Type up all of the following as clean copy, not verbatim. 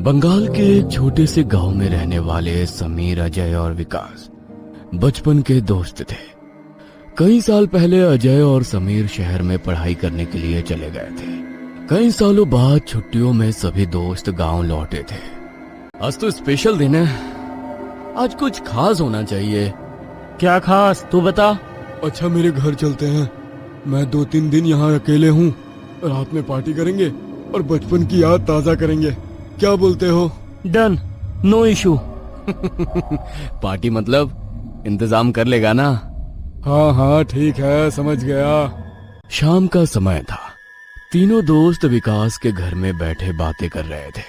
बंगाल के एक छोटे से गांव में रहने वाले समीर, अजय और विकास बचपन के दोस्त थे। कई साल पहले अजय और समीर शहर में पढ़ाई करने के लिए चले गए थे। कई सालों बाद छुट्टियों में सभी दोस्त गांव लौटे थे। आज तो स्पेशल दिन है, आज कुछ खास होना चाहिए। क्या खास, तू बता। अच्छा, मेरे घर चलते हैं। मैं 2-3 दिन यहाँ अकेले हूँ। रात में पार्टी करेंगे और बचपन की याद ताजा करेंगे। क्या बोलते हो? Done, no issue. पार्टी मतलब इंतजाम कर लेगा ना? हाँ हाँ ठीक है, समझ गया। शाम का समय था। तीनों दोस्त विकास के घर में बैठे बातें कर रहे थे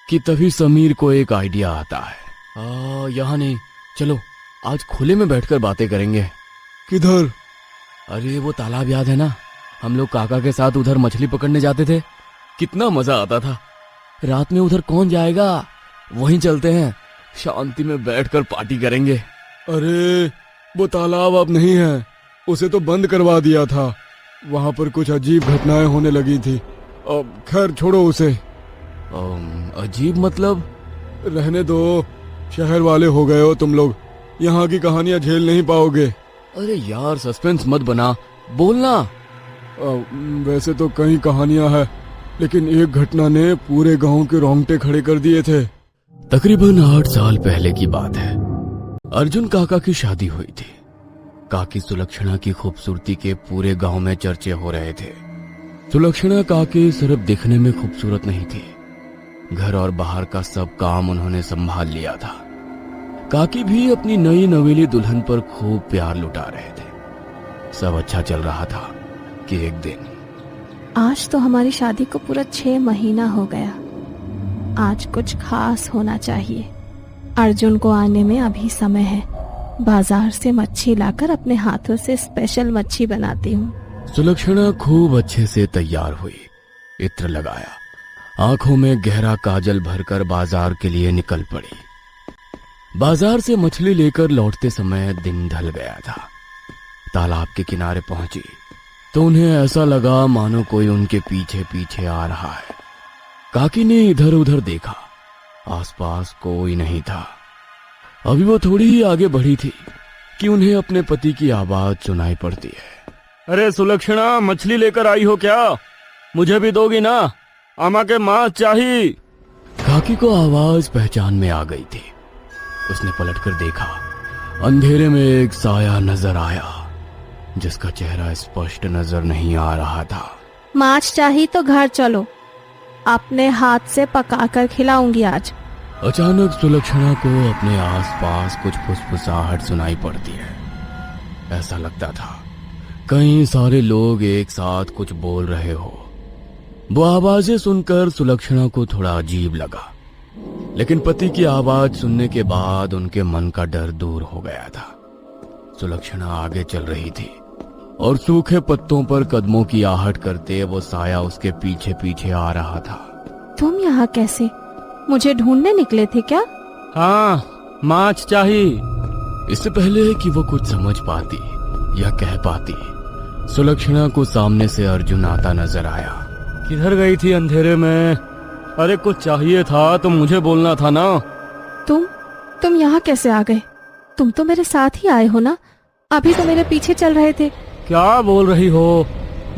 कि तभी समीर को एक आइडिया आता है। यहाँ नहीं, चलो आज खुले में बैठकर बातें करेंगे। किधर? अरे वो तालाब याद है ना, हम लोग काका के साथ उधर मछली पकड़ने जाते थे। कितना मजा आता था। रात में उधर कौन जाएगा, वहीं चलते हैं, शांति में बैठकर पार्टी करेंगे। अरे वो तालाब अब नहीं है, उसे तो बंद करवा दिया था। वहाँ पर कुछ अजीब घटनाएं होने लगी थी। अब खैर छोड़ो उसे। अजीब मतलब? रहने दो, शहर वाले हो गए हो तुम लोग, यहाँ की कहानियां झेल नहीं पाओगे। अरे यार सस्पेंस मत बना, बोलना। वैसे तो कई कहानियां हैं, लेकिन एक घटना ने पूरे गांव के रोंगटे खड़े कर दिए थे। तकरीबन 8 साल पहले की बात है। अर्जुन काका की शादी हुई थी। काकी सुलक्षणा की खूबसूरती के पूरे गांव में चर्चे हो रहे थे। सुलक्षणा काकी सिर्फ दिखने में खूबसूरत नहीं थी, घर और बाहर का सब काम उन्होंने संभाल लिया था। काकी भी अपनी नई नवेली दुल्हन पर खूब प्यार लुटा रहे थे। सब अच्छा चल रहा था कि एक दिन, आज तो हमारी शादी को पूरा 6 महीना हो गया। आज कुछ खास होना चाहिए। अर्जुन को आने में अभी समय है। बाजार से मच्छी लाकर अपने हाथों से स्पेशल मच्छी बनाती हूँ। सुलक्षणा खूब अच्छे से तैयार हुई, इत्र लगाया, आंखों में गहरा काजल भरकर बाजार के लिए निकल पड़ी। बाजार से मछली लेकर लौटते समय दिन ढल गया था। तालाब के किनारे पहुंची तो उन्हें ऐसा लगा मानो कोई उनके पीछे पीछे आ रहा है। काकी ने इधर उधर देखा, आसपास कोई नहीं था। अभी वो थोड़ी ही आगे बढ़ी थी कि उन्हें अपने पति की आवाज सुनाई पड़ती है। अरे सुलक्षणा, मछली लेकर आई हो क्या? मुझे भी दोगी ना? आमा के मांस चाहिए। काकी को आवाज पहचान में आ गई थी। उसने पलटकर देखा, अंधेरे में एक साया नजर आया जिसका चेहरा स्पष्ट नजर नहीं आ रहा था। मांस चाहिए तो घर चलो, अपने हाथ से पकाकर खिलाऊंगी आज। अचानक सुलक्षणा को अपने आसपास कुछ फुसफुसाहट सुनाई पड़ती है। ऐसा लगता था कई सारे लोग एक साथ कुछ बोल रहे हो। वो आवाजें सुनकर सुलक्षणा को थोड़ा अजीब लगा, लेकिन पति की आवाज सुनने के बाद उनके मन का डर दूर हो गया था। सुलक्षणा आगे चल रही थी और सूखे पत्तों पर कदमों की आहट करते वो साया उसके पीछे पीछे आ रहा था। तुम यहाँ कैसे? मुझे ढूंढने निकले थे क्या? हाँ, मांस चाहिए। इससे पहले कि वो कुछ समझ पाती या कह पाती, सुलक्षणा को सामने से अर्जुन आता नजर आया। किधर गई थी अंधेरे में? अरे कुछ चाहिए था तो मुझे बोलना था ना। तुम यहाँ कैसे आ गए? तुम तो मेरे साथ ही आए हो ना? अभी तो मेरे पीछे चल रहे थे। क्या बोल रही हो?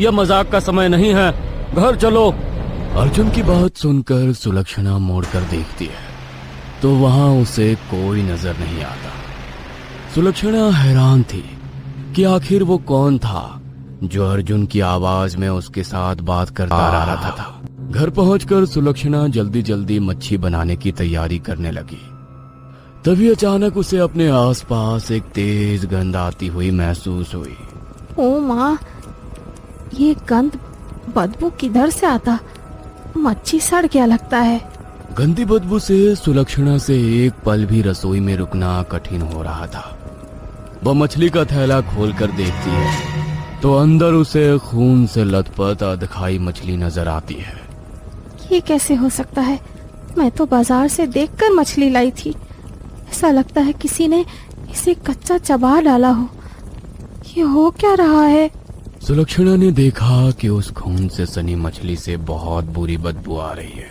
यह मजाक का समय नहीं है, घर चलो। अर्जुन की बात सुनकर सुलक्षणा मोड़कर देखती है तो वहां उसे कोई नजर नहीं आता। सुलक्षणा हैरान थी कि आखिर वो कौन था जो अर्जुन की आवाज में उसके साथ बात करता आ रहा था। घर पहुंचकर सुलक्षणा जल्दी जल्दी मच्छी बनाने की तैयारी करने लगी। तभी अचानक उसे अपने आसपास एक तेज गंध आती हुई महसूस हुई। ओ माँ, ये गंध, बदबू किधर से आता? मच्छी सड़ गया लगता है। गंदी बदबू से सुलक्षणा से एक पल भी रसोई में रुकना कठिन हो रहा था। वह मछली का थैला खोलकर देखती है तो अंदर उसे खून से लथपथ अधखाई मछली नजर आती है। ये कैसे हो सकता है? मैं तो बाजार से देखकर मछली लाई थी। ऐसा लगता है किसी ने इसे कच्चा चबा डाला हो। ये हो क्या रहा है? सुलक्षणा ने देखा कि उस खून से सनी मछली से बहुत बुरी बदबू आ रही है।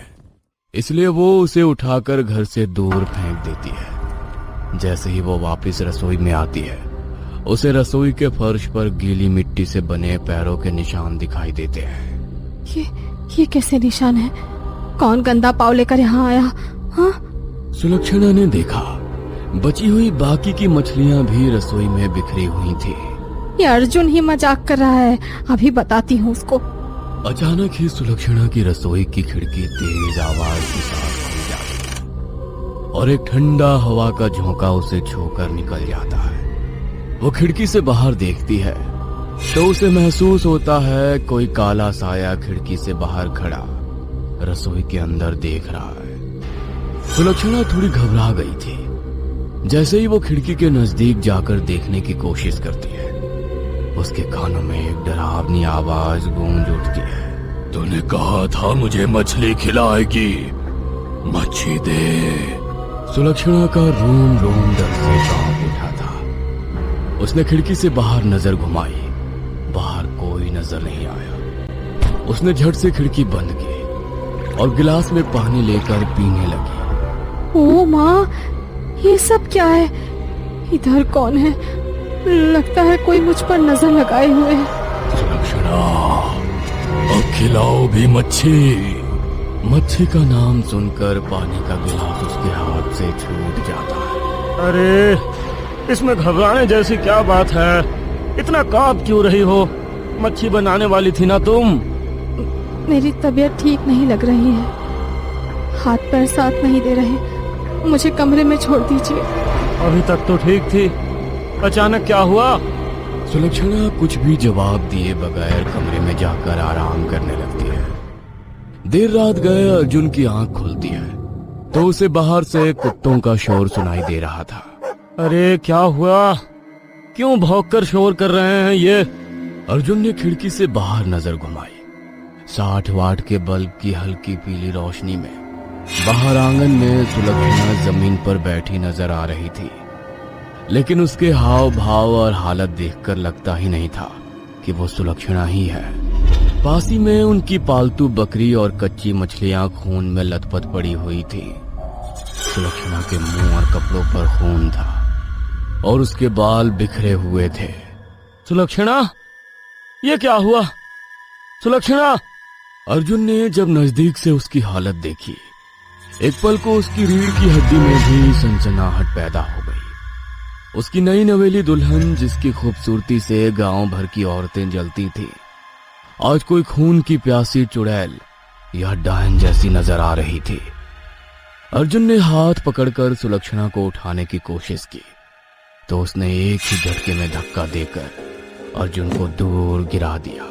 इसलिए वो उसे उठाकर घर से दूर फेंक देती है। जैसे ही वो वापस रसोई में आती है, उसे रसोई के फर्श पर गीली मिट्टी से बने पैरों के निशान दिखाई देते हैं। ये कैसे निशान है? कौन गंदा पाँव लेकर यहाँ आया? हाँ? सुलक्षणा ने देखा बची हुई बाकी की मछलियां भी रसोई में बिखरी हुई थी। ये अर्जुन ही मजाक कर रहा है, अभी बताती हूँ उसको। अचानक ही सुलक्षणा की रसोई की खिड़की तेज आवाज के साथ खुल जाती है और एक ठंडा हवा का झोंका उसे छूकर निकल जाता है। वो खिड़की से बाहर देखती है तो उसे महसूस होता है कोई काला साया खिड़की से बाहर खड़ा रसोई के अंदर देख रहा है। सुलक्षणा थोड़ी घबरा गई थी। जैसे ही वो खिड़की के नजदीक जाकर देखने की कोशिश करती है, उसके कानों में एक डरावनी आवाज गूंज उठती है। तूने कहा था मुझे मछली खिलाएगी, मच्छी दे। सुलक्षणा का रोम रोम डर से कांप उठा था। उसने खिड़की से बाहर नजर घुमाई, बाहर कोई नजर नहीं आया। उसने झट से खिड़की बंद की और गिलास में पानी लेकर पीने लगी। ओ माँ, ये सब क्या है? इधर कौन है? लगता है कोई मुझ पर नजर लगाए हुए है। सुलक्षणा, अब खिलाओ भी मच्छी। मच्छी का नाम सुनकर पानी का गिलास उसके हाथ से छूट जाता है। अरे इसमें घबराने जैसी क्या बात है? इतना कांप क्यों रही हो? मच्छी बनाने वाली थी ना तुम? मेरी तबीयत ठीक नहीं लग रही है, हाथ पैर साथ नहीं दे रहे, मुझे कमरे में छोड़ दीजिए। अभी तक तो ठीक थी, अचानक क्या हुआ? सुलक्षणा कुछ भी जवाब दिए बगैर कमरे में जाकर आराम करने लगती है। देर रात गए अर्जुन की आंख खुलती है तो उसे बाहर से कुत्तों का शोर सुनाई दे रहा था। अरे क्या हुआ? क्यों भौंककर शोर कर रहे हैं ये? अर्जुन ने खिड़की से बाहर नजर घुमाई। 60 वाट के बल्ब की हल्की पीली रोशनी में बाहर आंगन में सुलक्षणा जमीन पर बैठी नजर आ रही थी, लेकिन उसके हाव भाव और हालत देखकर लगता ही नहीं था कि वो सुलक्षणा ही है। पास ही में उनकी पालतू बकरी और कच्ची मछलियां खून में लथपथ पड़ी हुई थी। सुलक्षणा के मुंह और कपड़ों पर खून था और उसके बाल बिखरे हुए थे। सुलक्षणा, ये क्या हुआ? सुलक्षणा! अर्जुन ने जब नजदीक से उसकी हालत देखी, एक पल को उसकी रीढ़ की हड्डी में भी सनसनाहट पैदा हो गई। उसकी नई नवेली दुल्हन, जिसकी खूबसूरती से गांव भर की औरतें जलती थी, आज कोई खून की प्यासी चुड़ैल या डायन जैसी नजर आ रही थी। अर्जुन ने हाथ पकड़कर सुलक्षणा को उठाने की कोशिश की तो उसने एक ही झटके में धक्का देकर अर्जुन को दूर गिरा दिया।